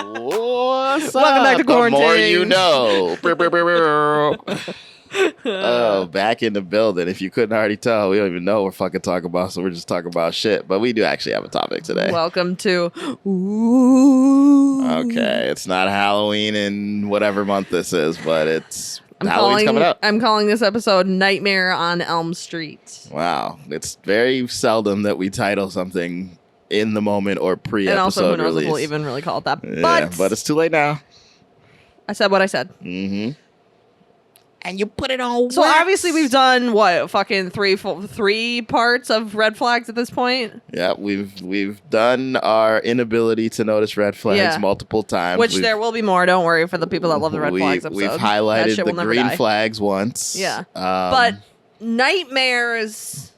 What's Welcome back to The more Quarantings. you know. Oh, back in the building. If you couldn't already tell, we don't even know what we're fucking talking about, so we're just talking about shit. But we do actually have a topic today. Welcome to Ooh. Okay, it's not Halloween in whatever month this is, but Halloween's coming up. I'm calling this episode Nightmare on Elm Street. Wow. It's very seldom that we title something in the moment or pre-episode And also, who knows release. if we'll even really call it that. Yeah, but it's too late now. I said what I said. Mm-hmm. And you put it on So wax. obviously we've done what fucking three parts of red flags at this point. Yeah, we've done our inability to notice red flags multiple times. Which there will be more. Don't worry for the people that love the red flags episode. We've highlighted the green flags once. Yeah, but nightmares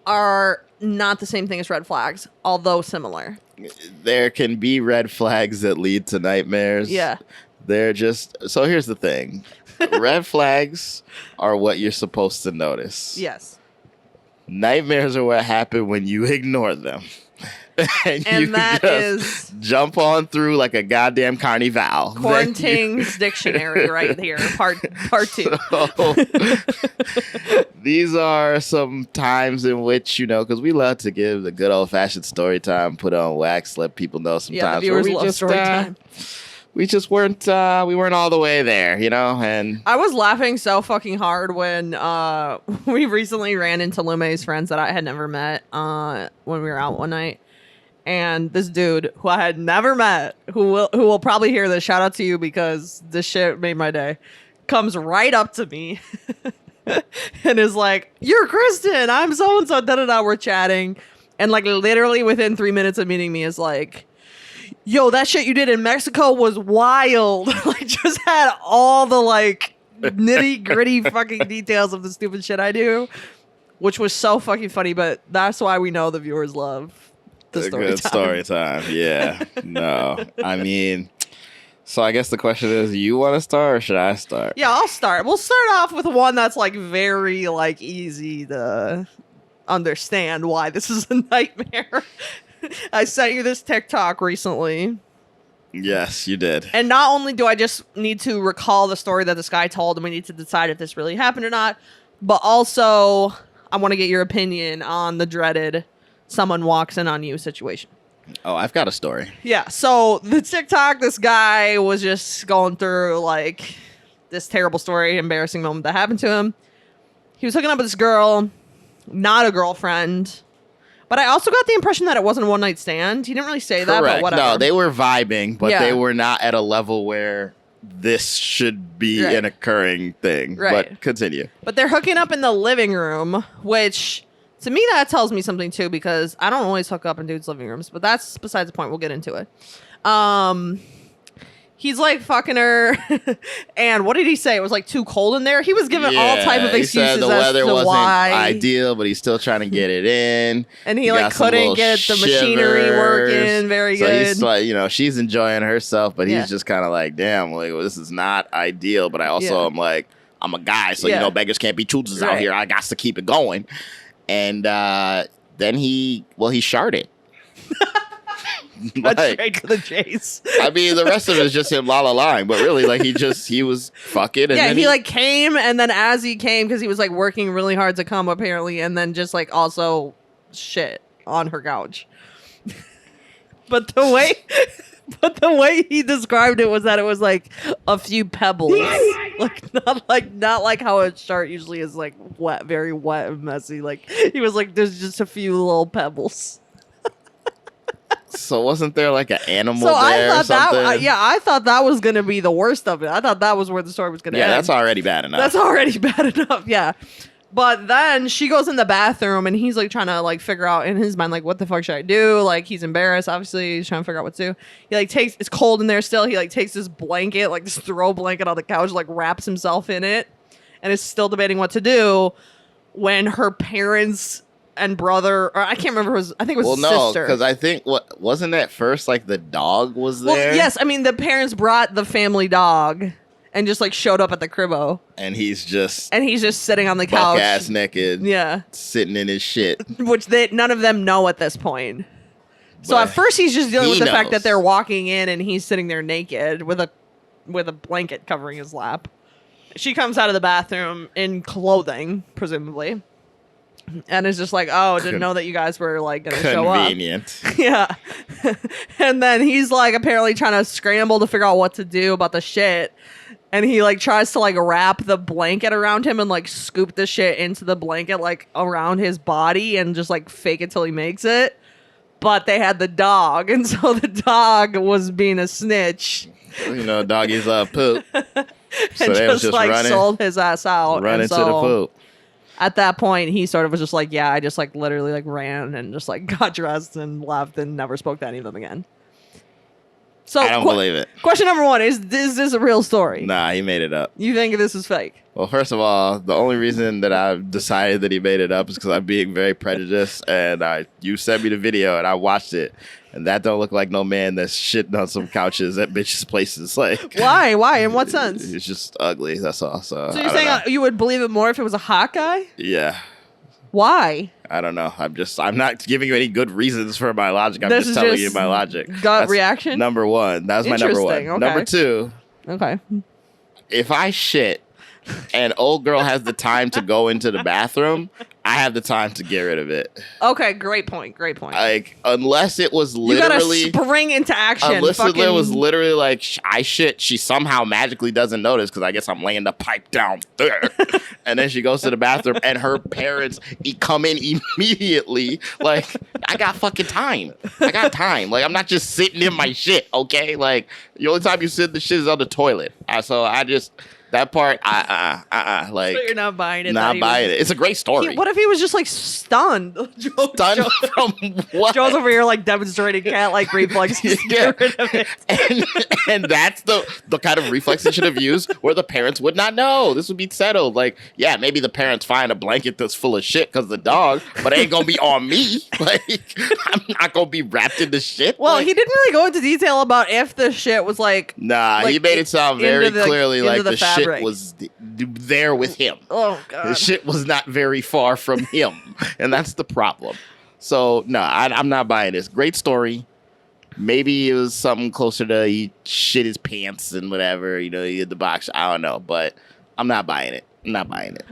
are not the same thing as red flags, although similar. There can be red flags that lead to nightmares. Yeah. They're just... So here's the thing. Red flags are what you're supposed to notice. Yes. Nightmares are what happen when you ignore them. and you that is jump on through like a goddamn carnival. Quarantings dictionary right here, part 2. So, these are some times in which, because we love to give the good old-fashioned story time, put on wax, let people know sometimes. Yeah, the viewers love story time. We just weren't all the way there, and I was laughing so fucking hard when we recently ran into Lume's friends that I had never met when we were out one night. And this dude who I had never met, who will probably hear this, shout out to you because this shit made my day, comes right up to me and is like, "You're Kristen, I'm so-and-so, da-da-da," we're chatting. And like literally within 3 minutes of meeting me is like, "Yo, that shit you did in Mexico was wild." Like, just had all the like nitty gritty fucking details of the stupid shit I do, which was so fucking funny. But that's why we know the viewers love the story time. Yeah, no, I mean, so I guess the question is, you want to start or should I start? Yeah, I'll start. We'll start off with one that's like very like easy to understand why this is a nightmare. I sent you this TikTok recently. Yes, you did. And not only do I just need to recall the story that this guy told and we need to decide if this really happened or not, but also I want to get your opinion on the dreaded someone walks in on you situation. Oh, I've got a story. Yeah, so the TikTok, this guy was just going through like this terrible story, embarrassing moment that happened to him. He was hooking up with this girl, not a girlfriend. But I also got the impression that it wasn't a one-night stand. He didn't really say that, but whatever. No, they were vibing, but they were not at a level where this should be an occurring thing. Right. But continue. But they're hooking up in the living room, which, to me, that tells me something, too, because I don't always hook up in dudes' living rooms. But that's besides the point. We'll get into it. He's like fucking her, and what did he say? It was like too cold in there. He was giving all type of excuses. He said the weather wasn't ideal, but he's still trying to get it in. And he like couldn't get the machinery working very good. He's like, she's enjoying herself, but he's just kind of like, damn, like, well, this is not ideal. But I also am like, I'm a guy, so beggars can't be choosers out here. I got to keep it going. And then he sharted. Like, straight to the chase. I mean, the rest of it is just him la-la-lying, but really, like, he was fucking. And then he like came, and then as he came, because he was like working really hard to come apparently, and then just like also shit on her couch. But the way he described it was that it was like a few pebbles, like not like how a shark usually is, like wet, very wet and messy. Like he was like, there's just a few little pebbles. So wasn't there like an animal there or something? I thought that was going to be the worst of it. I thought that was where the story was going to end. Yeah, that's already bad enough. That's already bad enough, yeah. But then she goes in the bathroom and he's like trying to like figure out in his mind, like, what the fuck should I do? Like, he's embarrassed, obviously. He's trying to figure out what to do. He like it's cold in there still. He like takes this blanket, like this throw blanket on the couch, like wraps himself in it and is still debating what to do when her parents and brother, or I can't remember, I think it was sister. Because I think, wasn't at first like the dog was there? Well, yes, I mean, the parents brought the family dog and just like showed up at the cribbo. And he's just sitting on the couch. Buck ass naked. Yeah. Sitting in his shit. Which none of them know at this point. So at first he's just dealing with the fact that knows. they're walking in and he's sitting there naked with a blanket covering his lap. She comes out of the bathroom in clothing, presumably. And is just like, oh, didn't know that you guys were like going to show up. Convenient. Yeah. And then he's like apparently trying to scramble to figure out what to do about the shit. And he like tries to like wrap the blanket around him and like scoop the shit into the blanket like around his body and just like fake it till he makes it. But they had the dog, and so the dog was being a snitch. You know, doggies love poop. So and they was just like running, sold his ass out. Run into the poop. At that point, he sort of was just like, yeah, I just like literally like ran and just like got dressed and left and never spoke to any of them again. So I don't believe it. Question number one is this a real story? Nah, he made it up. You think this is fake? Well, first of all, the only reason that I've decided that he made it up is because I'm being very prejudiced, and you sent me the video and I watched it, and that don't look like no man that's shitting on some couches at bitches' places. Like, why? In what sense? It's just ugly. That's all. So you're saying you would believe it more if it was a hot guy? Yeah. Why? I don't know. I'm not giving you any good reasons for my logic. I'm just telling you my logic. Gut reaction? Number one. That was my number one. Okay. Number two. Okay. If I shit and old girl has the time to go into the bathroom, I have the time to get rid of it. Okay, great point. Like, unless it was literally... You gotta spring into action. Unless it was literally like, I shit, she somehow magically doesn't notice because I guess I'm laying the pipe down there. And then she goes to the bathroom and her parents come in immediately. Like, I got fucking time. I got time. Like, I'm not just sitting in my shit, okay? Like, the only time you sit in the shit is on the toilet. So I just... That part, like, so you're not buying it. Not buying it. It's a great story. What if he was just like stunned? Stunned from what? Joe's over here like demonstrating cat-like reflexes. Yeah. And that's the kind of reflex he should have used where the parents would not know. This would be settled. Like, yeah, maybe the parents find a blanket that's full of shit because of the dog, but it ain't gonna be on me. Like, I'm not gonna be wrapped in the shit. Well, like, he didn't really go into detail about if the shit was like. Nah, like, he made it sound very clearly like the shit was there with him. Oh, God. The shit was not very far from him. And that's the problem. So, no, I'm not buying this. Great story. Maybe it was something closer to he shit his pants and whatever, you know, he hit the box. I don't know. But I'm not buying it.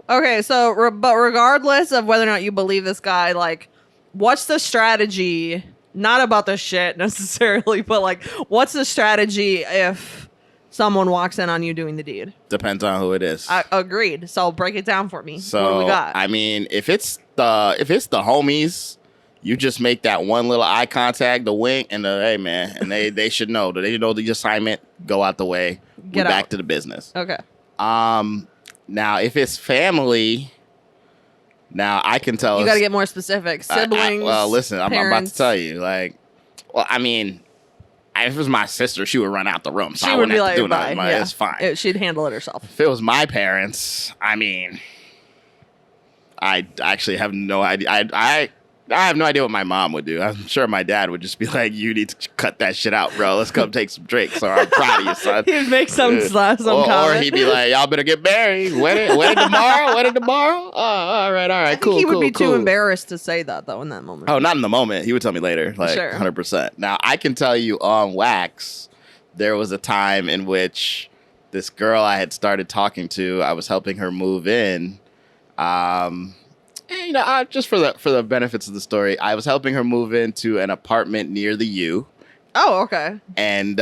Okay, so, but regardless of whether or not you believe this guy, like, what's the strategy? Not about the shit necessarily, but, like, what's the strategy if someone walks in on you doing the deed? Depends on who it is. Agreed. So break it down for me. So, what do we got? I mean, if it's the homies, you just make that one little eye contact, the wink, and the hey man, and they should know. They know the assignment. Go out the way. Get back to the business. Okay. Now if it's family, now I can tell. You got to get more specific. Siblings. Well, listen, parents. I'm about to tell you. Like, well, I mean, if it was my sister, she would run out the room. So she I would wouldn't be have like, to do bye. nothing. It's fine. She'd handle it herself. If it was my parents, I mean, I actually have no idea. I have no idea what my mom would do. I'm sure my dad would just be like, you need to cut that shit out, bro. Let's come take some drinks. Or I'm proud of you, son. He'd make some comment. Or he'd be like, y'all better get married. Wedding tomorrow? Oh, all right, I cool, think he would be cool. too embarrassed to say that, though, in that moment. Oh, not in the moment. He would tell me later, like, sure. 100%. Now, I can tell you on wax, there was a time in which this girl I had started talking to, I was helping her move in. And, you know, just for the benefits of the story, I was helping her move into an apartment near the U. Oh, okay. And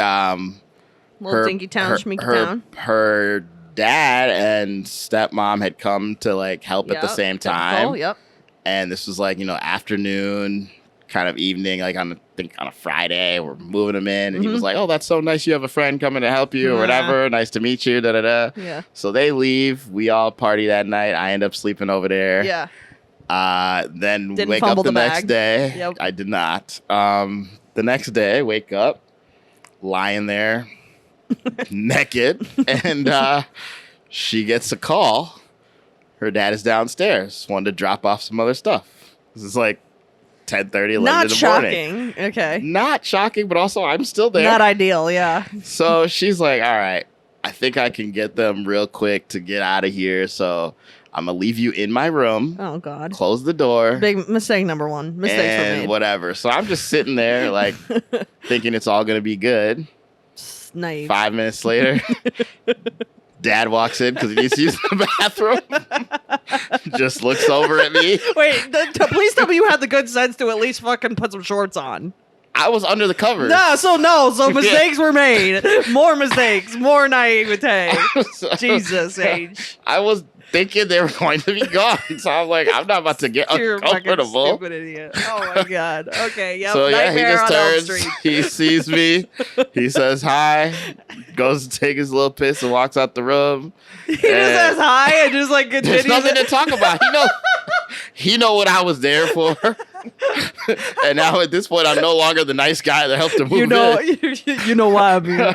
little dinky town, schminky town. Her dad and stepmom had come to like help at the same time. Yep. And this was like, you know, afternoon, kind of evening, like on a Friday. We're moving him in, and he was like, "Oh, that's so nice. You have a friend coming to help you, or whatever. Nice to meet you." Da da da. Yeah. So they leave. We all party that night. I end up sleeping over there. Yeah. Then Didn't wake up the next bag. day. Yep. I did not. The next day, wake up, lying there, naked, and she gets a call. Her dad is downstairs. Wanted to drop off some other stuff. This is like 10:30, 11 in the morning. Not shocking. Okay. Not shocking, but also I'm still there. Not ideal, yeah. So she's like, all right, I think I can get them real quick to get out of here. So I'm gonna leave you in my room. Oh God. Close the door. Big mistake number one. Mistakes were made. Whatever. So I'm just sitting there like thinking it's all gonna be good. Naive. 5 minutes later, Dad walks in because he needs to use the bathroom. Just looks over at me. Wait, please tell me you had the good sense to at least fucking put some shorts on. I was under the covers. So mistakes were made. More mistakes. More naivete. Jesus H. I was thinking they were going to be gone. So I'm like, I'm not about to get You're uncomfortable. A fucking stupid idiot. Oh my God. Okay. Yep. So yeah, he just turns. Street. He sees me. He says hi. Goes to take his little piss and walks out the room. He just says hi and just like continues. There's nothing to talk about. He know what I was there for. And now at this point, I'm no longer the nice guy that helped him move in. You know why I'm here.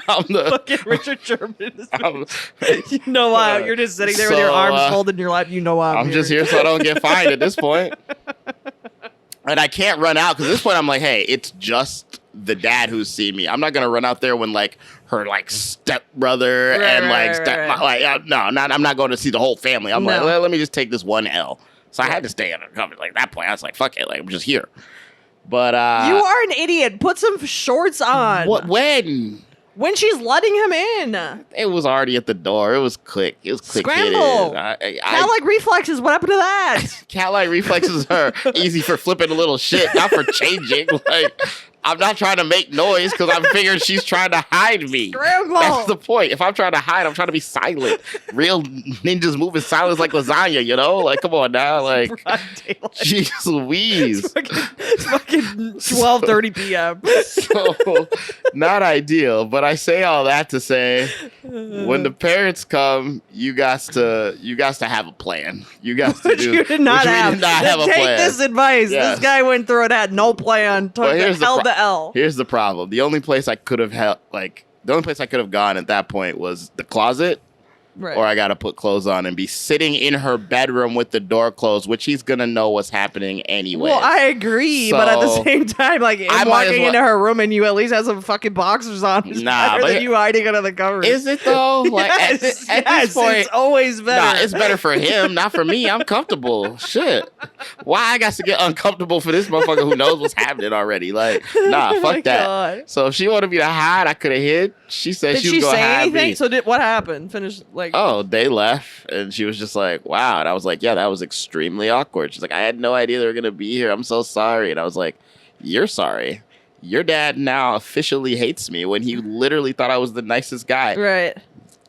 I'm the fucking Richard Sherman. You know why you're just sitting there with your arms folded in your lap. You know why I'm here. just here so I don't get fined at this point. And I can't run out because at this point I'm like, hey, it's just the dad who's seen me. I'm not gonna run out there when like her like stepbrother I'm not going to see the whole family. I'm like, let me just take this one L. So I had to stay undercover. Like at that point, I was like, fuck it, like I'm just here. But you are an idiot. Put some shorts on. What? When she's letting him in. It was already at the door. It was quick. It was quick. Scramble. Cat-like reflexes. What happened to that? Cat-like reflexes are easy for flipping a little shit, not for changing. Like, I'm not trying to make noise because I'm figuring she's trying to hide me. Scramble. That's the point. If I'm trying to hide, I'm trying to be silent. Real ninjas move in silence like lasagna, you know? Like, come on now. Like, jeez Louise. It's fucking 12:30 p.m. So, not ideal. But I say all that to say, when the parents come, you got to have a plan. You got to do. You did not have a plan. Take this advice. Yes. This guy went through it, had no plan. Held the L. Here's the problem. The only place I could have gone at that point was the closet. Right. Or I got to put clothes on and be sitting in her bedroom with the door closed, which he's going to know what's happening anyway. Well, I agree. But at the same time, like, walking into her room and you at least have some fucking boxers on is better than you hiding under the covers. Is it, though? Like, yes, at this point, it's always better. Nah, it's better for him, not for me. I'm comfortable. Shit. Why I got to get uncomfortable for this motherfucker who knows what's happening already? Like, nah, fuck that. God. So if she wanted me to hide, I could have hid. She said she was going to hide me. So what happened? Finish, like... Oh, they left, and she was just like, wow. And I was like, yeah, that was extremely awkward. She's like, I had no idea they were going to be here. I'm so sorry. And I was like, you're sorry. Your dad now officially hates me when he literally thought I was the nicest guy. Right.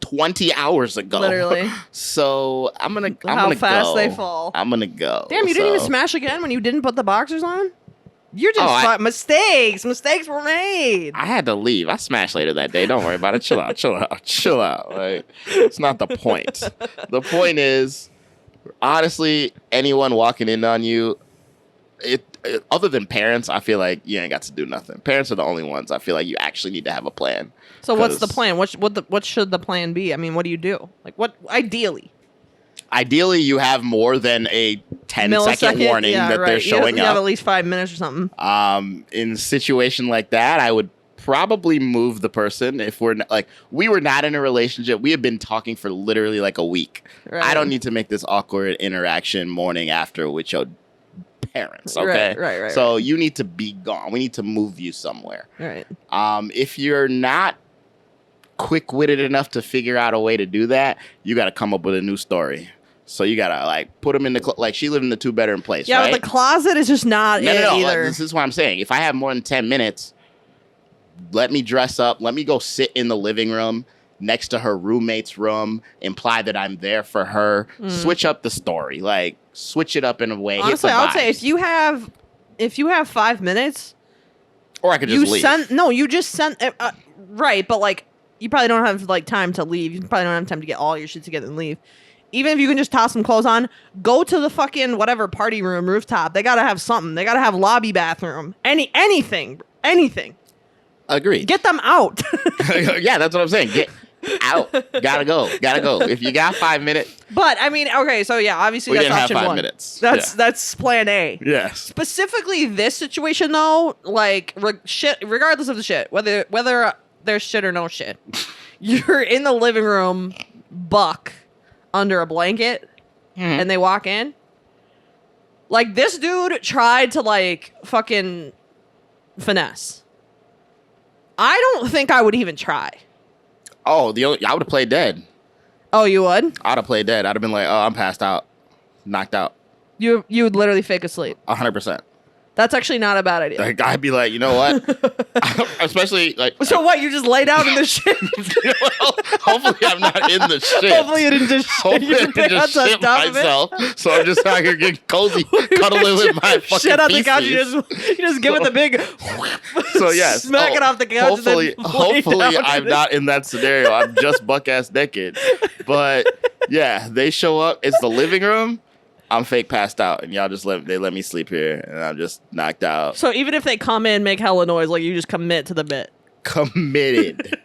20 hours ago. Literally. So I'm going to go. How fast they fall. I'm going to go. Damn, you didn't even smash again when you didn't put the boxers on? You're just mistakes. Mistakes were made. I had to leave. I smashed later that day. Don't worry about it. Chill out. Like, it's not the point. The point is, honestly, anyone walking in on you, other than parents, I feel like you ain't got to do nothing. Parents are the only ones I feel like you actually need to have a plan. So what's the plan? What should the plan be? I mean, what do you do? Like, what ideally? Ideally, you have more than a 10-second warning that they're showing up. You have at least 5 minutes or something. In a situation like that, I would probably move the person. If we were not in a relationship, we had been talking for literally like a week. Right. I don't need to make this awkward interaction morning after with your parents. Okay, right. So you need to be gone. We need to move you somewhere. Right. If you're not quick-witted enough to figure out a way to do that, you got to come up with a new story. So you gotta like put them in the like she lived in the 2-bedroom place. Yeah, right? but the closet is just not no. either. Like, this is what I'm saying. If I have more than 10 minutes, let me dress up. Let me go sit in the living room next to her roommate's room. Imply that I'm there for her. Switch up the story. Like switch it up in a way. Honestly, I would say if you have 5 minutes, or I could just leave. You just send right, but like you probably don't have like time to leave. You probably don't have time to get all your shit together and leave. Even if you can just toss some clothes on, go to the fucking whatever party room, rooftop. They gotta have something. They gotta have lobby bathroom. Anything. Agreed. Get them out. Yeah, that's what I'm saying. Get out. Gotta go. If you got 5 minutes. But I mean, okay, so yeah, obviously we that's didn't option have 5 one. minutes. That's plan A. Yes. Specifically this situation though, like regardless of the shit, whether there's shit or no shit, you're in the living room, buck. under a blanket and they walk in. Like, this dude tried to, like, fucking finesse. I don't think I would even try. Oh, I would have played dead. Oh, you would? I'd have played dead. I'd have been like, oh, I'm passed out. Knocked out. You would literally fake asleep. 100%. That's actually not a bad idea. Like, I'd be like, you know what? Especially, like... So what, you just lay down in the shit? Well, hopefully I'm not in the shit. Hopefully you didn't just shit. Hopefully I didn't just shit myself. So I'm just out here getting cozy, cuddling with my fucking shit on the feces. couch. You just give it the big... So, yes. Smack it off the couch. Hopefully I'm not in that scenario. I'm just buck-ass naked. But, yeah, they show up. It's the living room. I'm fake passed out, and y'all just let me sleep here, and I'm just knocked out. So even if they come in, make hella noise, like, you just commit to the bit. Committed.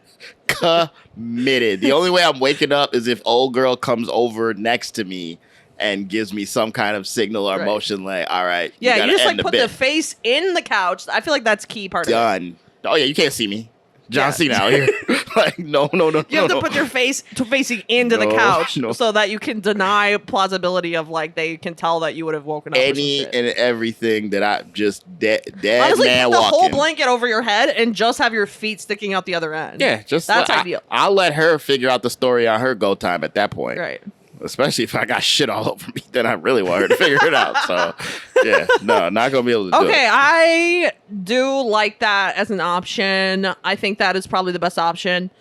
The only way I'm waking up is if old girl comes over next to me and gives me some kind of signal or motion, like, all right, you just like put the face in the couch. I feel like that's key part of it. Done. Oh yeah, you can't see me. John Cena out here. Like, no. You have to put your face facing into the couch so that you can deny plausibility of, like, they can tell that you would have woken up. Any and everything that I just dead Honestly, man put the walking. whole blanket over your head and just have your feet sticking out the other end. Yeah, just that's ideal. I'll let her figure out the story on her go time at that point. Right. Especially if I got shit all over me, then I really want her to figure it out. So, yeah, no, not going to be able to do it. Okay, I do like that as an option. I think that is probably the best option.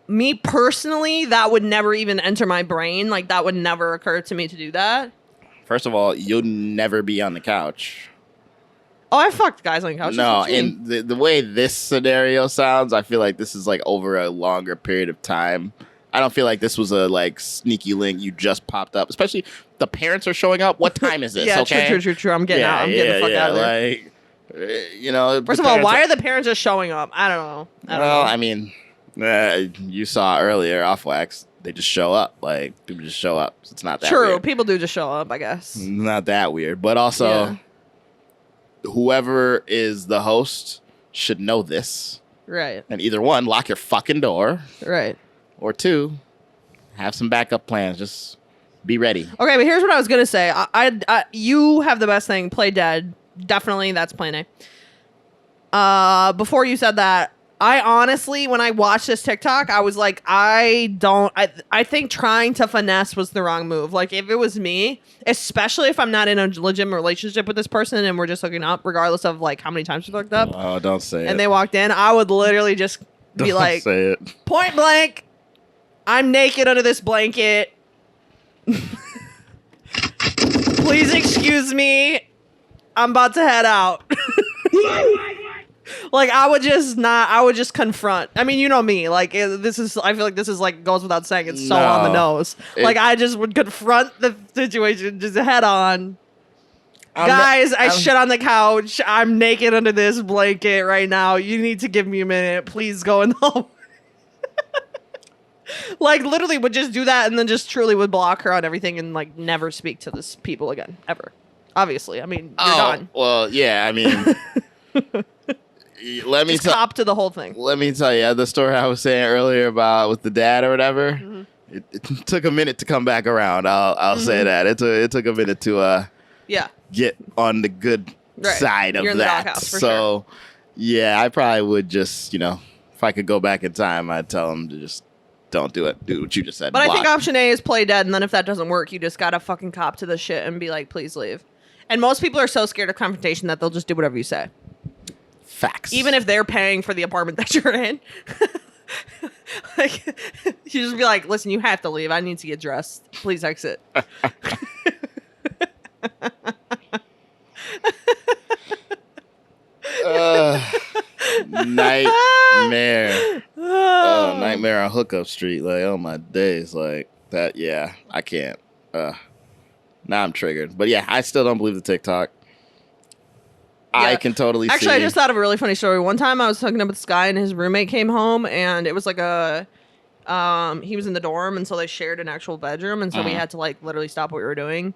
Me personally, that would never even enter my brain. Like, that would never occur to me to do that. First of all, you'll never be on the couch. Oh, I fucked guys on couches. No, and the way this scenario sounds, I feel like this is, like, over a longer period of time. I don't feel like this was a, like, sneaky link you just popped up. Especially the parents are showing up. What time is this? Yeah, okay? True. I'm getting out. I'm getting the fuck out of there. Like, you know. First of all, why are the parents just showing up? I don't know. I mean, you saw earlier off wax. They just show up. Like, people just show up. It's not that true. weird. People do just show up, I guess. Not that weird. But also, whoever is the host should know this. Right. And either one, lock your fucking door. Right. Or two, have some backup plans. Just be ready. Okay, but here's what I was gonna say. You have the best thing. Play dead. Definitely, that's plan A. Before you said that, I honestly, when I watched this TikTok, I was like, I think trying to finesse was the wrong move. Like, if it was me, especially if I'm not in a legitimate relationship with this person and we're just hooking up, regardless of, like, how many times we hooked up. Oh, don't say it. And they walked in, I would literally just be don't like, say it. Point blank, I'm naked under this blanket. Please excuse me. I'm about to head out. Like, I would just confront. I mean, you know me. Like, I feel like this is, like, goes without saying. It's so on the nose. Like, I just would confront the situation just head on. Guys, I shit on the couch. I'm naked under this blanket right now. You need to give me a minute. Please go in the home. Like, literally would just do that and then just truly would block her on everything and, like, never speak to this people again. Ever. Obviously. I mean, you're done. Well, yeah, I mean... Let me cop to the whole thing. Let me tell you the story I was saying earlier about with the dad or whatever. Mm-hmm. It took a minute to come back around. I'll say that it took a minute to get on the good side of that. So yeah, I probably would just if I could go back in time, I'd tell him to just don't do it. Do what you just said. But I think option A is play dead, and then if that doesn't work, you just gotta fucking cop to the shit and be like, please leave. And most people are so scared of confrontation that they'll just do whatever you say. Facts. Even if they're paying for the apartment that you're in. Like, you just be like, listen, you have to leave. I need to get dressed. Please exit. Nightmare. Oh, nightmare on Hookup Street. Like, oh my days. Like, that, yeah, I can't. Now I'm triggered. But yeah, I still don't believe the TikTok. I can totally see. Actually, I just thought of a really funny story. One time I was hooking up with this guy and his roommate came home and it was like he was in the dorm and so they shared an actual bedroom and so we had to like literally stop what we were doing.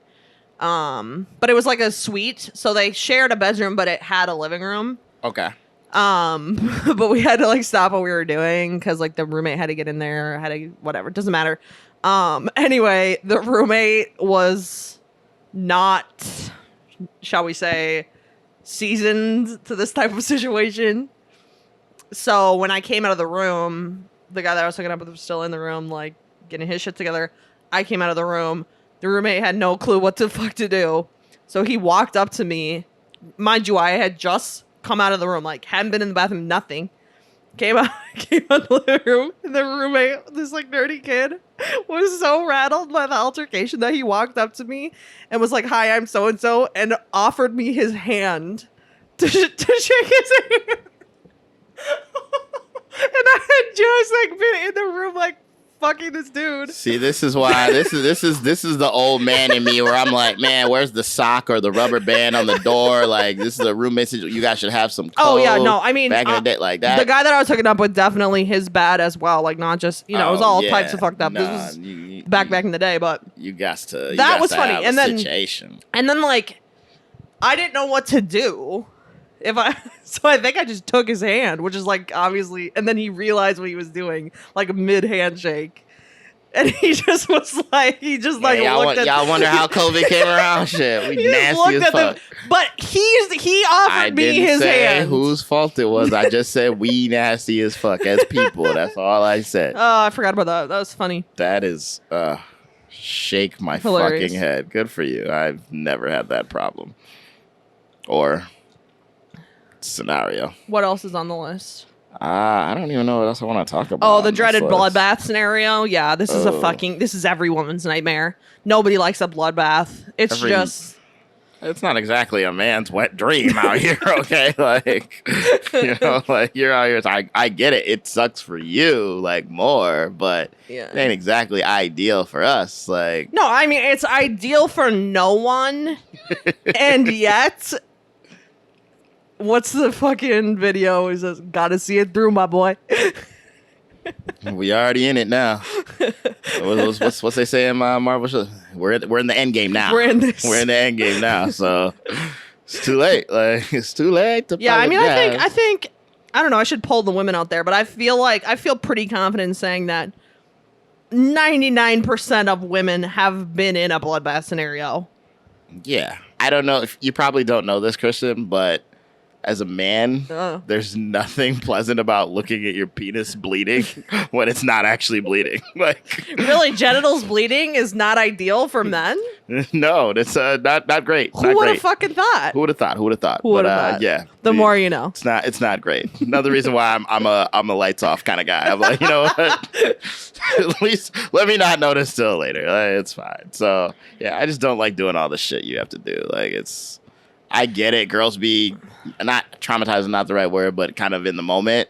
But it was like a suite. So they shared a bedroom, but it had a living room. Okay. But we had to like stop what we were doing because like the roommate had to get in there, had to whatever, doesn't matter. Anyway, the roommate was not, shall we say, seasoned to this type of situation. So when I came out of the room, the guy that I was hooking up with was still in the room, like getting his shit together. I came out of the room. The roommate had no clue what the fuck to do. So he walked up to me. Mind you, I had just come out of the room, like hadn't been in the bathroom, nothing. Came out of the living room, and the roommate, this like nerdy kid, was so rattled by the altercation that he walked up to me and was like, "Hi, I'm so and so," and offered me his hand to shake his hand. And I had just like been in the room like fucking this dude. See, this is why this is the old man in me where I'm like, man, where's the sock or the rubber band on the door? Like, this is a roommate. You guys should have some code. Oh yeah, no, I mean, back in the day, like that. The guy that I was hooking up with, definitely his bad as well. Like, not just it was all types of fucked up. This was back in the day, but you got to. That was funny, and then situation. And then like, I didn't know what to do. So I think I just took his hand, which is like obviously, and then he realized what he was doing, like mid handshake, and he just was like, y'all wonder how COVID came around. Shit, we nasty as fuck. But he offered me his hand. Whose fault it was? I just said we nasty as fuck as people. That's all I said. Oh, I forgot about that. That was funny. That is shake my Hilarious. fucking head. Good for you. I've never had that problem or scenario. What else is on the list? I don't even know what else I want to talk about. Oh, the dreaded bloodbath scenario. Yeah, this is this is every woman's nightmare. Nobody likes a bloodbath. It's not exactly a man's wet dream out here, okay? Like, like you're out here. I get it. It sucks for you, like more, but it ain't exactly ideal for us. Like, no, I mean it's ideal for no one, and yet. What's the fucking video? He says, "Gotta see it through, my boy." We already in it now. What's they say in Marvel show? We're in the end game now. We're in the end game now. So it's too late. Like it's too late to. Yeah, I mean, I think I don't know. I should poll the women out there, but I feel pretty confident in saying that 99% of women have been in a bloodbath scenario. Yeah, I don't know if you probably don't know this, Christian, but. As a man, there's nothing pleasant about looking at your penis bleeding when it's not actually bleeding. Like, really, genitals bleeding is not ideal for men. No, it's not great. Who would have fucking thought? Who would have thought? Thought? Yeah, the more you know. It's not great. Another reason why I'm a lights off kind of guy. I'm like, you know what? At least let me not notice till later. Like, it's fine. So yeah, I just don't like doing all the shit you have to do. Like it's. I get it. Girls be not traumatized, is not the right word, but kind of in the moment.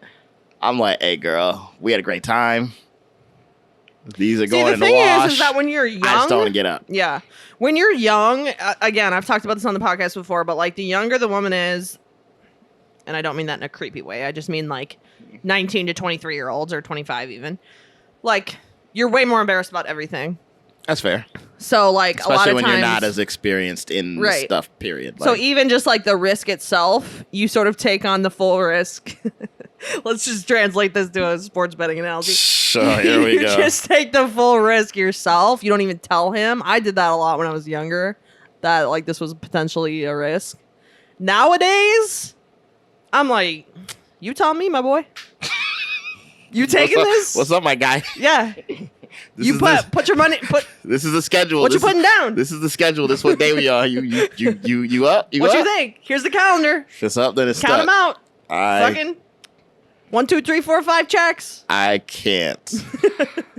I'm like, hey, girl, we had a great time. These are going in the wash. The thing is that when you're young, I just don't want to get up. Yeah, when you're young, again, I've talked about this on the podcast before, but like the younger the woman is, and I don't mean that in a creepy way. I just mean like 19 to 23-year-olds or 25 even. Like you're way more embarrassed about everything. That's fair. So, like, especially a lot of when times, you're not as experienced in stuff, period. Like, so even just, like, the risk itself, you sort of take on the full risk. Let's just translate this to a sports betting analogy. So, here we go. You just take the full risk yourself. You don't even tell him. I did that a lot when I was younger, that, like, this was potentially a risk. Nowadays, I'm like, you tell me, my boy. You taking this? What's up, my guy? Yeah. Put your money. This is the schedule. What you putting down? This is the schedule. This is what day we are. You up? What you think? Here's the calendar. If it's up, then it's count stuck. them out. Fucking 1, 2, 3, 4, 5 checks. I can't.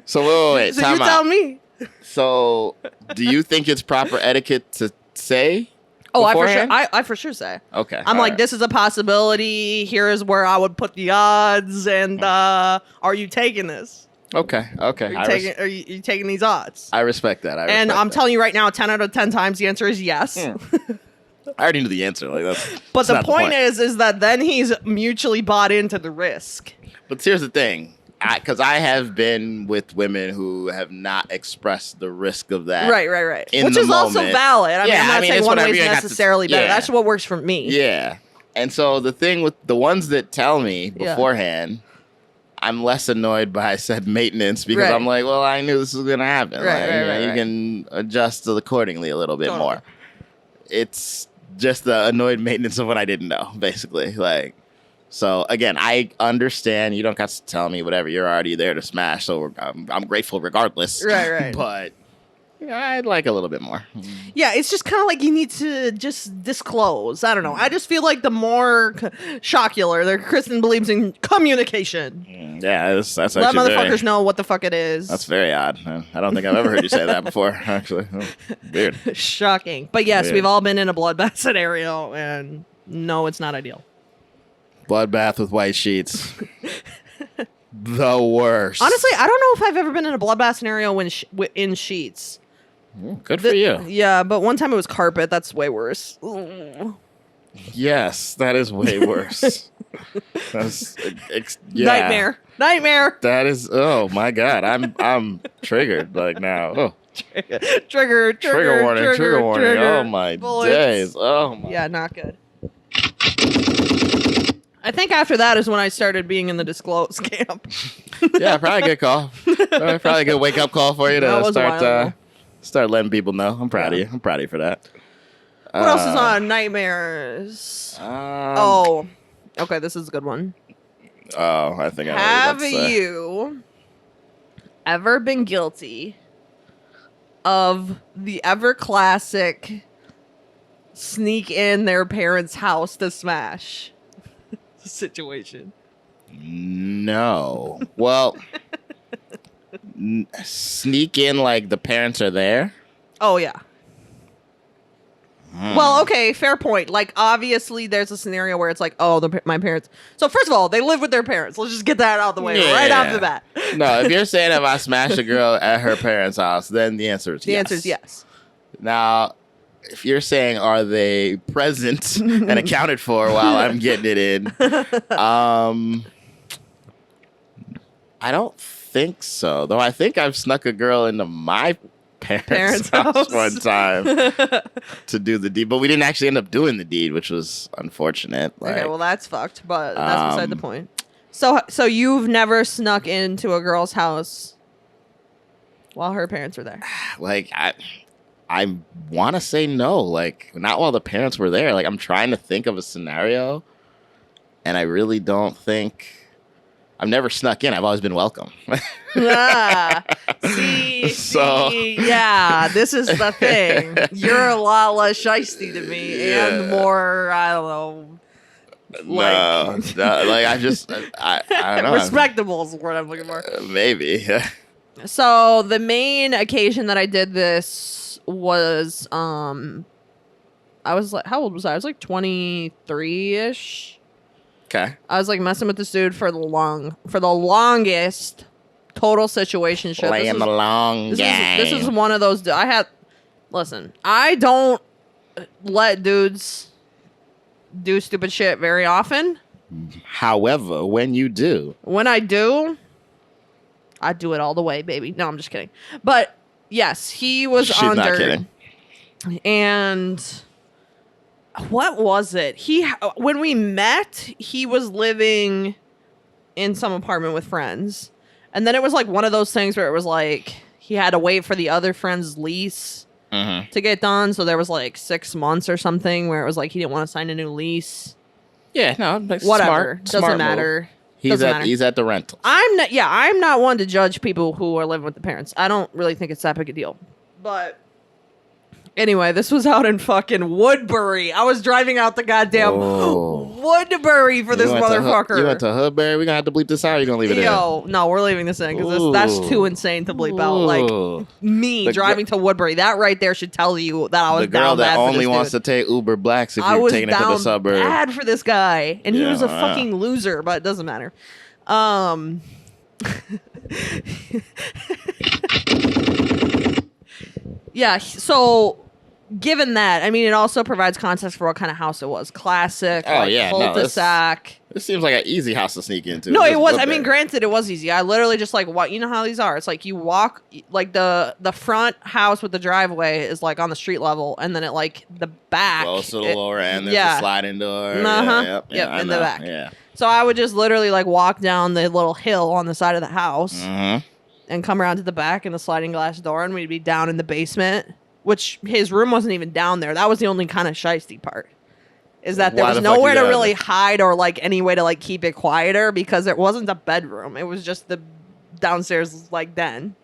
So wait. So you tell me. So, do you think it's proper etiquette to say? Oh, I for sure say. Okay. I'm like, this is a possibility. Here is where I would put the odds. And are you taking this? Okay. Are you taking these odds? I respect that. I'm telling you right now, 10 out of 10 times the answer is yes. I already knew the answer. Like that's. But the point is that then he's mutually bought into the risk. But here's the thing. Because I have been with women who have not expressed the risk of that. Right. Which is also valid. I mean, I'm not saying one way is necessarily better. Yeah. That's what works for me. Yeah. And so the thing with the ones that tell me beforehand, I'm less annoyed by said maintenance because I'm like, well, I knew this was going to happen. You can adjust accordingly a little bit more. It's just the annoyed maintenance of what I didn't know, basically. Like, so again, I understand you don't got to tell me whatever. You're already there to smash, so I'm grateful regardless. Right. But I'd like a little bit more. Yeah, it's just kind of like you need to just disclose. I don't know. I just feel like the more shockular, Kristen believes in communication. Yeah, that's actually let motherfuckers know what the fuck it is. That's very odd. I don't think I've ever heard you say that before, actually. Weird. Shocking. But yes, we've all been in a bloodbath scenario, and no, it's not ideal. Bloodbath with white sheets. The worst. Honestly, I don't know if I've ever been in a bloodbath scenario in sheets. Good for you. Yeah, but one time it was carpet. That's way worse. Yes, that is way worse. That's Nightmare. That is. Oh my god, I'm triggered like now. Oh. Trigger warning. Oh my days. Oh my. Yeah, not good. I think after that is when I started being in the disclose camp. Yeah, probably a good call. Probably a good wake up call for you to start letting people know. I'm proud of you. I'm proud of you for that. What else is on nightmares? Okay, this is a good one. Oh, I think I know Have you ever been guilty of the ever classic sneak in their parents' house to smash situation? No. Well, sneak in like the parents are there? Oh, yeah. Well, okay, fair point. Like, obviously, there's a scenario where it's like, oh, my parents. So, first of all, they live with their parents. Let's just get that out of the way right off the bat. No, if you're saying if I smash a girl at her parents' house, then the answer is yes. The answer is yes. Now, if you're saying are they present and accounted for while I'm getting it in, I don't think so. Though I think I've snuck a girl into my parents' house one time to do the deed, but we didn't actually end up doing the deed, which was unfortunate. Okay, well that's fucked, but that's beside the point. So you've never snuck into a girl's house while her parents were there? Like I want to say no, like not while the parents were there. Like I'm trying to think of a scenario, and I really don't think. I've never snuck in. I've always been welcome. See, yeah, this is the thing. You're a lot less shiesty to me and more, I don't know. Like I don't know. Respectable is the word I'm looking for. Maybe. So the main occasion that I did this was, I was like, how old was I? I was like 23-ish. Okay. I was like messing with this dude for the longest total situationship. Playing the long game. This is one of those. Listen, I don't let dudes do stupid shit very often. However, when you do, I do it all the way, baby. No, I'm just kidding. But yes, he was She's not kidding. And what was it? When we met, he was living in some apartment with friends. And then it was like one of those things where it was like he had to wait for the other friend's lease to get done. So there was like 6 months or something where it was like he didn't want to sign a new lease. Yeah, no, whatever. Doesn't matter. He's at the rental. I'm not one to judge people who are living with the parents. I don't really think it's that big a deal. But anyway, this was out in fucking Woodbury. I was driving out the goddamn Woodbury for this motherfucker. You went to Woodbury? We're going to have to bleep this out, or are you going to leave it in? No, we're leaving this in because that's too insane to bleep out. Like, me driving to Woodbury, that right there should tell you that I was down bad for this dude. The girl that only wants to take Uber Blacks if you're taking it to the suburb. I was down bad for this guy, and he was a fucking loser, but it doesn't matter. Yeah, so given that, I mean, it also provides context for what kind of house it was. Classic, cul-de-sac. This seems like an easy house to sneak into. No, it was. I mean, granted, it was easy. I literally just like what you know how these are. It's like you walk like the front house with the driveway is like on the street level, and then the back close to the lower end. There's a sliding door. Yep, in the back. Yeah. So I would just literally like walk down the little hill on the side of the house and come around to the back and the sliding glass door, and we'd be down in the basement. Which his room wasn't even down there. That was the only kind of shiesty part. Is that there was nowhere to really hide or like any way to like keep it quieter because it wasn't a bedroom. It was just the downstairs like den.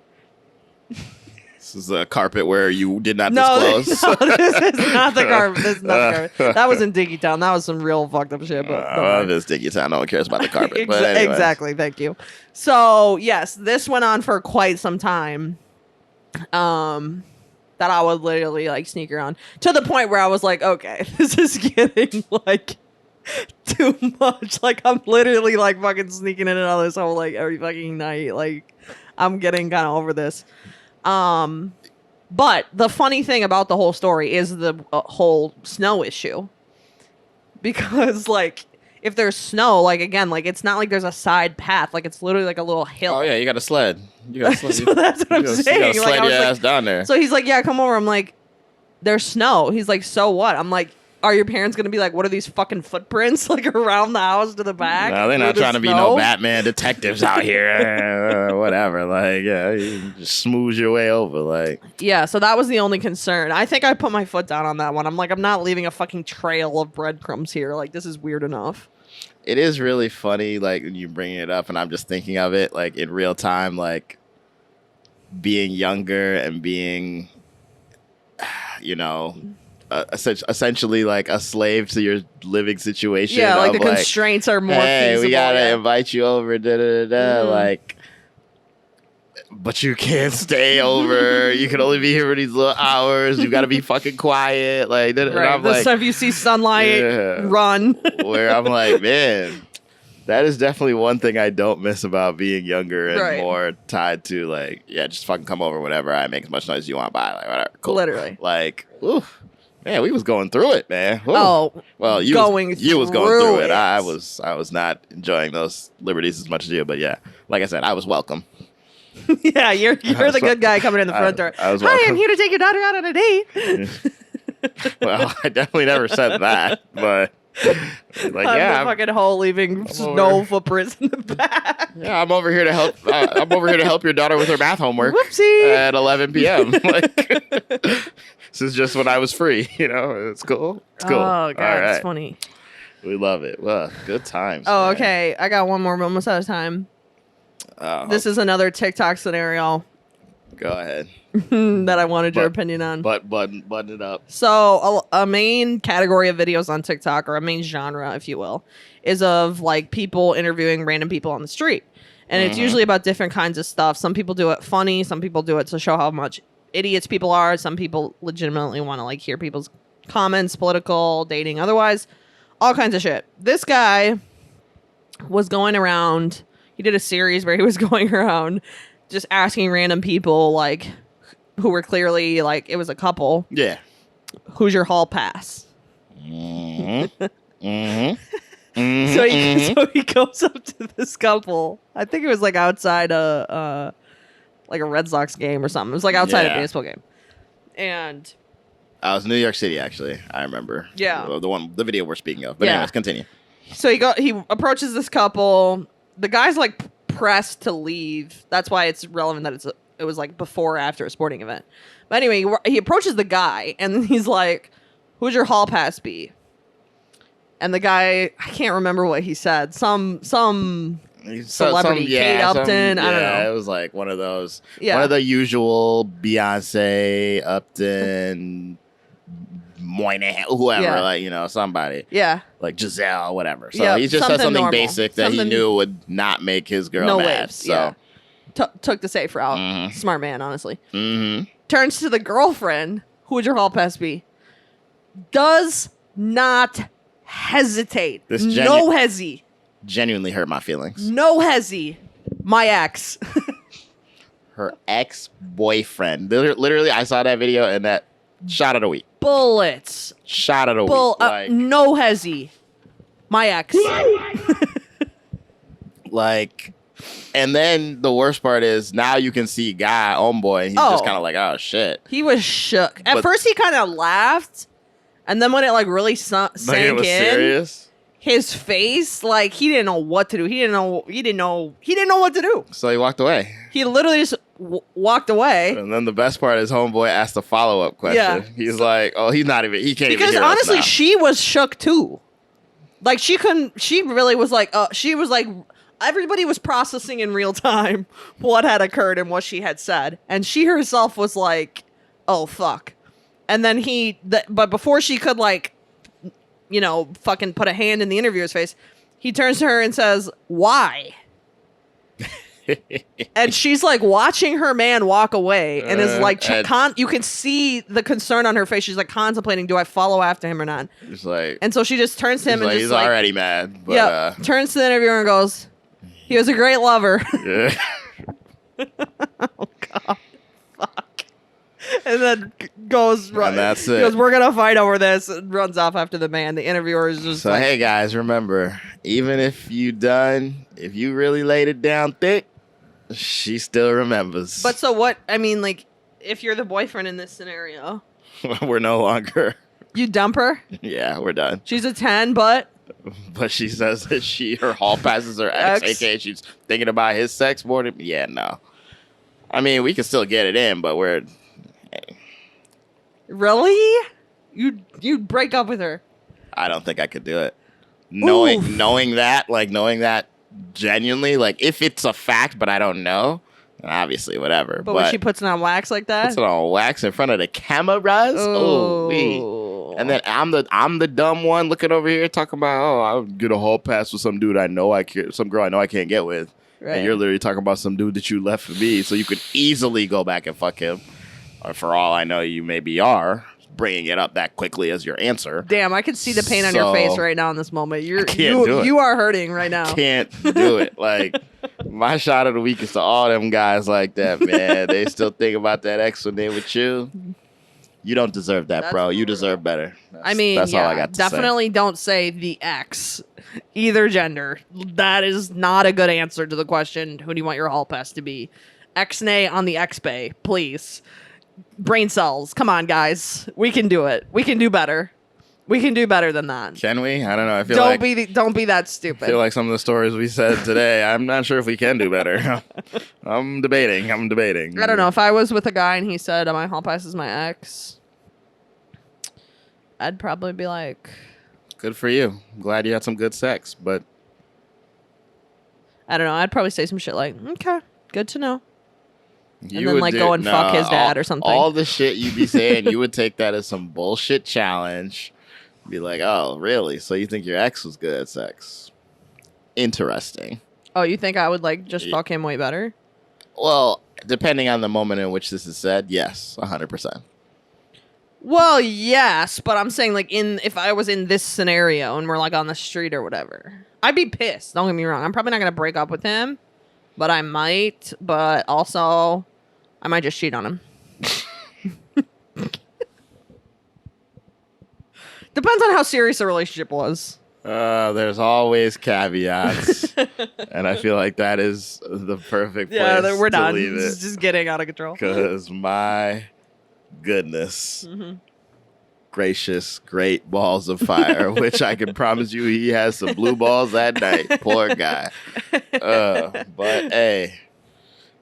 This is a carpet where you did not disclose. No, this is not the carpet. This is not the carpet. That was in Diggytown. That was some real fucked up shit. But this Diggytown. No one cares about the carpet. But anyways. Exactly. Thank you. So yes, this went on for quite some time. That I would literally like sneak around to the point where I was like, okay, this is getting like too much. Like I'm literally like fucking sneaking in and out of this whole like every fucking night. Like I'm getting kind of over this. But the funny thing about the whole story is the whole snow issue, because like if there's snow, like again, like it's not like there's a side path. Like it's literally like a little hill. Oh yeah, you got a sled. You got a sled. So that's what I'm saying. You got to sled your ass down there. So he's like, yeah, come over. I'm like, there's snow. He's like, so what? I'm like, are your parents gonna be like, what are these fucking footprints like around the house to the back? No, they're not trying to be no Batman detectives out here. Whatever. Like, yeah, you just smooth your way over. Like, yeah. So that was the only concern. I think I put my foot down on that one. I'm like, I'm not leaving a fucking trail of breadcrumbs here. Like, this is weird enough. It is really funny, like, when you bring it up, and I'm just thinking of it, like, in real time, like, being younger and being, you know, essentially, like, a slave to your living situation. Yeah, like, the constraints are more feasible. We gotta invite you over, like, but you can't stay over. You can only be here for these little hours. You gotta be fucking quiet. Like, right. I'm this time you see sunlight, run. Where I'm like, man, that is definitely one thing I don't miss about being younger and more tied to like, yeah, just fucking come over, whatever. I make as much noise as you want, bye, like whatever. Cool. Literally, like, oof. Man, we was going through it, man. Ooh. Oh, well, you was going through it. I was not enjoying those liberties as much as you, but yeah, like I said, I was welcome. Yeah, you're the good guy coming in the front door. Hi, I'm here to take your daughter out on a date. Well, I definitely never said that, but like, I'm fucking hole leaving snow footprints in the back. Yeah, I'm over here to help. I'm over here to help your daughter with her math homework. Whoopsie! At 11 p.m. Like, this is just when I was free. You know, it's cool. It's cool. Oh god, it's funny. We love it. Well, good times. Oh, man. Okay. I got one more. We're almost out of time. This is another TikTok scenario. Go ahead. That I wanted your opinion on. Button it up. So a main category of videos on TikTok, or a main genre, if you will, is of like people interviewing random people on the street. And it's usually about different kinds of stuff. Some people do it funny. Some people do it to show how much idiots people are. Some people legitimately want to like hear people's comments, political, dating, otherwise. All kinds of shit. This guy was going around. He did a series where he was going around just asking random people, like, who were clearly, like, it was a couple. Yeah. Who's your hall pass? So he goes up to this couple. I think it was, like, outside like a Red Sox game or something. It was, like, outside a baseball game. And... it was New York City, actually. I remember. Yeah. The video we're speaking of. But anyways, continue. So he approaches this couple. The guy's, like, pressed to leave. That's why it's relevant that it was like before or after a sporting event. But anyway, he approaches the guy and he's like, "Who's your hall pass be?" And the guy, I can't remember what he said. Some celebrity, Kate Upton. I don't know. It was like one of those. Yeah. One of the usual Beyonce, Upton, Moynihan, whoever, like, you know, somebody. Yeah. Like Giselle, whatever. So he just said something normal. Basic that he knew would not make his girl mad. Waves, so took the safe route. Smart man, honestly. Turns to the girlfriend. Who would your hall pass be? Does not hesitate. No hezzy. Genuinely hurt my feelings. No hezzy. My ex. Her ex-boyfriend. Literally, I saw that video and that shot of the week. bullets. Shot of the week. Like, no hezzy. My ex. Like, and then the worst part is now you can see Guy, homeboy, and he's just kind of like, oh, shit. He was shook. At first, he kind of laughed. And then when it like really sank in, serious? His face, like he didn't know what to do. He didn't know what to do. So he walked away. He literally just walked away. And then the best part is homeboy asked a follow-up question. Yeah. He's like, oh, he can't even hear because honestly, she was shook too. Like she really was like, everybody was processing in real time what had occurred and what she had said. And she herself was like, oh, fuck. And then but before she could like, fucking put a hand in the interviewer's face, he turns to her and says, why? And she's like watching her man walk away and is like, you can see the concern on her face. She's like contemplating, do I follow after him or not? And so she just turns to him and he's already mad. But, turns to the interviewer and goes, he was a great lover. Yeah. Oh, God. Fuck. And then goes, and that's it. He goes, we're going to fight over this, and runs off after the man. The interviewer is just like, hey, guys, remember, even if you really laid it down thick, she still remembers. But so what, I mean, like, if you're the boyfriend in this scenario. We're no longer. You dump her? Yeah, we're done. She's a 10, but she says that her hall passes her ex, aka she's thinking about his sex more than, yeah, no. I mean, we can still get it in, but we're... Really? You'd break up with her? I don't think I could do it. Knowing that genuinely, like if it's a fact, but I don't know, then obviously whatever. But when she puts it on wax like that, puts it on wax in front of the cameras. Oh, and then I'm the dumb one looking over here talking about, I'll get a hall pass with some dude some girl I know I can't get with. Right. And you're literally talking about some dude that you left for me, so you could easily go back and fuck him. Or for all I know, you maybe are bringing it up that quickly as your answer. Damn, I can see the pain on your face right now in this moment. You are hurting right now. Can't do it. Like, my shot of the week is to all them guys like that, man. They still think about that ex when they with you. You don't deserve that, bro. You deserve better. That's all I got to say. Definitely don't say the ex, either gender. That is not a good answer to the question, who do you want your hall pass to be? X-nay on the X-bay, please. Brain cells. Come on, guys. We can do it. We can do better. We can do better than that. Can we? I don't know. I feel don't be that stupid. I feel like some of the stories we said today, I'm not sure if we can do better. I'm debating. I don't know. If I was with a guy and he said, my hall pass is my ex, I'd probably be like, good for you. I'm glad you had some good sex, but I don't know. I'd probably say some shit like, okay, good to know. And then go and fuck his dad or something. All the shit you'd be saying, you would take that as some bullshit challenge. Be like, oh, really? So you think your ex was good at sex? Interesting. Oh, you think I would just fuck him way better? Well, depending on the moment in which this is said, yes, 100%. Well, yes, but I'm saying if I was in this scenario and we're on the street or whatever, I'd be pissed. Don't get me wrong. I'm probably not gonna break up with him, but I might. But also, I might just cheat on him. Depends on how serious the relationship was. There's always caveats, and I feel like that is the perfect place we're done. To leave it. It's just getting out of control. Because my goodness, gracious, great balls of fire, which I can promise you he has some blue balls that night. Poor guy. But hey,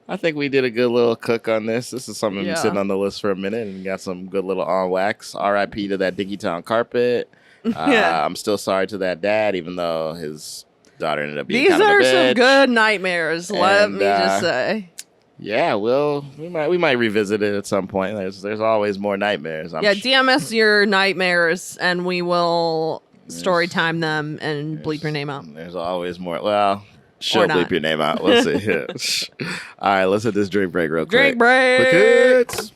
I think we did a good little cook on this. This is something that's sitting on the list for a minute and got some good little on wax. R.I.P. to that Dinky Town carpet. I'm still sorry to that dad, even though his daughter ended up being kind of a bitch. These are some good nightmares, let me just say. Yeah, we might revisit it at some point. There's always more nightmares. DM us your nightmares, and we will story time them and bleep your name out. There's always more. Well, she'll bleep your name out. We'll see. All right, let's hit this drink break real quick. Drink break. Quick hits.